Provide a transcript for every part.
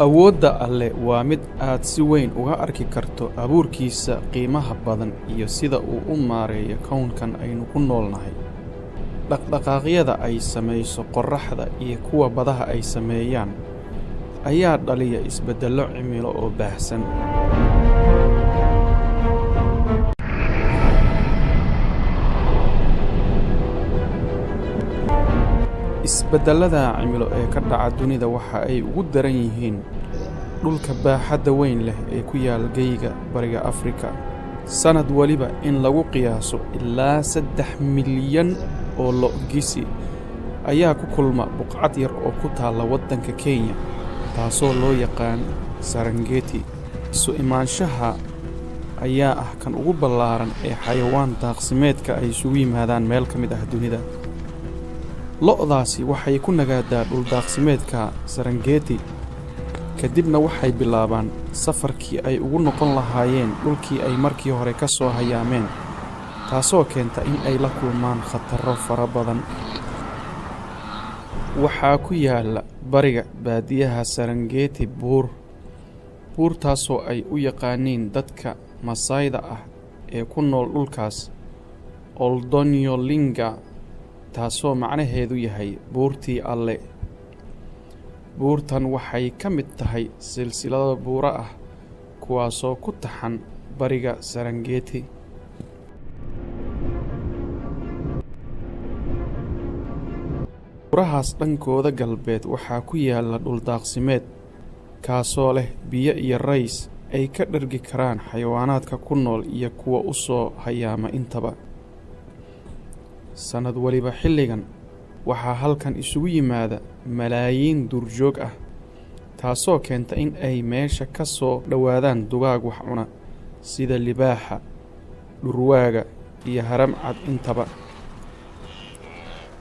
awoodda alle waa mid aad si weyn uga arki karto abuurkiisa qiimaha badan iyo sida uu u maareeyo kownkan aynu ku noolnahay. Dhaqdhaqaaqyada ay samayso qorraxda iyo kuwa badaha ay sameeyaan ayaa dhaliya isbeddello cimilo oo baahsan. isbeddellada cimilo ee ka dhaca dunida waxa ay ugu daran yihiin dhulka baaxadda weyn leh ee ku yaal geyga bariga Afrika. Sanad waliba in lagu qiyaaso ilaa 3 milyan oo lo'-gisi ayaa ku kulma buqcad yar oo ku taalla waddanka Kenya, taasoo loo yaqaan Serengeti. Isu imaanshaha ayaa ah kan ugu ballaaran ee xayawaan daaqsimeedka ay isugu yimaadaan meel ka mid ah dunida. Lo'daasi waxay ku nagaadaa dhul daaqsimeedka Serengeti, kadibna waxay bilaabaan safarkii ay ugu noqon lahaayeen dhulkii ay markii hore ka soo hayaameen, taasoo keenta in ay la kulmaan khataro fara badan. Waxaa ku yaalla bariga baadiyaha Serengeti buurtaasoo ay u yaqaaniin dadka Maasai-da ah ee ku nool dhulkaas Oldonyolinga, taasoo macnaheedu yahay buurtii alle. Buurtan waxay ka mid tahay silsilado buuro ah kuwaasoo ku taxan bariga Serengeti. buurahaas dhankooda galbeed waxaa ku yaalla dhul daaqsimeed kaasoo leh biyo iyo rays ay ka dhergi karaan xayawaanaadka ku nool iyo kuwa u soo hayaama intaba. Sanad waliba xilligan waxaa halkan isugu yimaada malaayiin duurjoog ah, taasoo keenta in ay meesha ka soo dhowaadaan dugaag wax cuna sida libaaxa, dhurwaaga iyo haramcad intaba,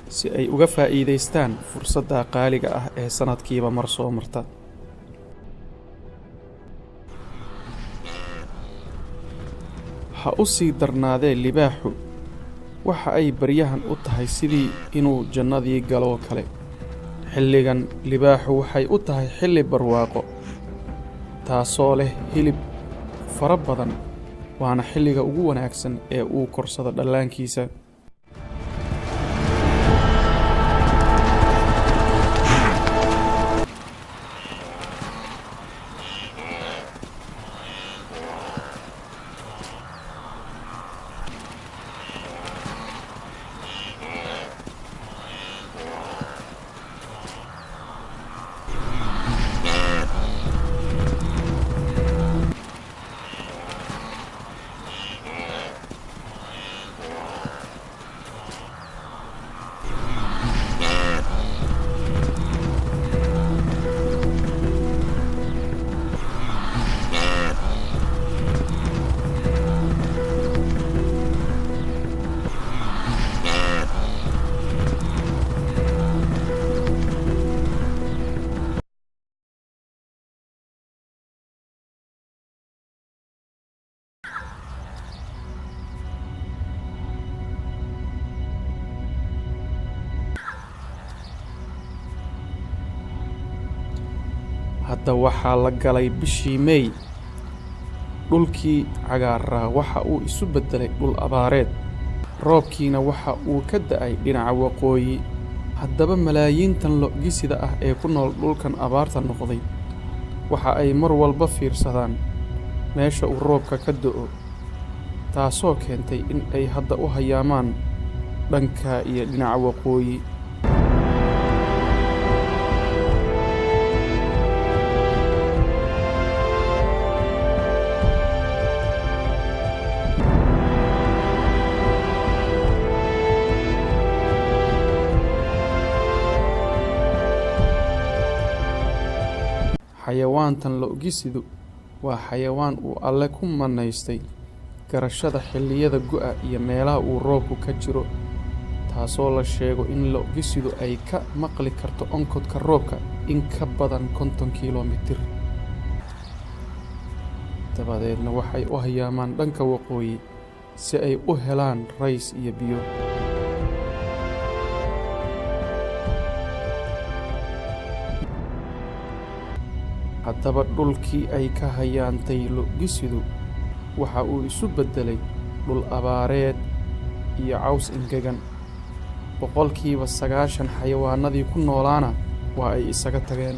si ay uga faa'iidaystaan fursadda qaaliga ah ee sanadkiiba mar soo marta. Ha u sii darnaadee libaaxu waxa ay baryahan u tahay sidii inuu jannadii galoo kale. Xilligan libaaxu waxay u tahay xilli barwaaqo, taasoo leh hilib fara badan, waana xilliga ugu wanaagsan ee uu korsado dhallaankiisa. Hadda waxaa la galay bishii May. Dhulkii cagaaraa waxa uu isu beddelay dhul abaareed, roobkiina waxa uu ka da'ay dhinaca waqooyi. Haddaba malaayiintan lo'-gisida ah ee ku nool dhulkan abaarta noqday waxa ay mar walba fiirsadaan meesha uu roobka ka da'o, taasoo keentay in ay hadda u hayaamaan dhanka iyo dhinaca waqooyi. Xayawaantan lo'-gisidu waa xayawaan uu alle ku manaystay garashada xilliyada gu'a iyo meelaha uu roobku ka jiro, taasoo la sheego in lo'-gisidu ay ka maqli karto onkodka roobka in ka badan 50 kiiloomitir. Dabadeedna waxay u hayaamaan dhanka waqooyi si ay u helaan rays iyo biyo. haddaba dhulkii ay ka hayaantay lo'-gisidu waxa uu isu beddelay dhul abaareed iyo caws engegan. 90% xayawaanadii ku noolaana waa ay isaga tageen.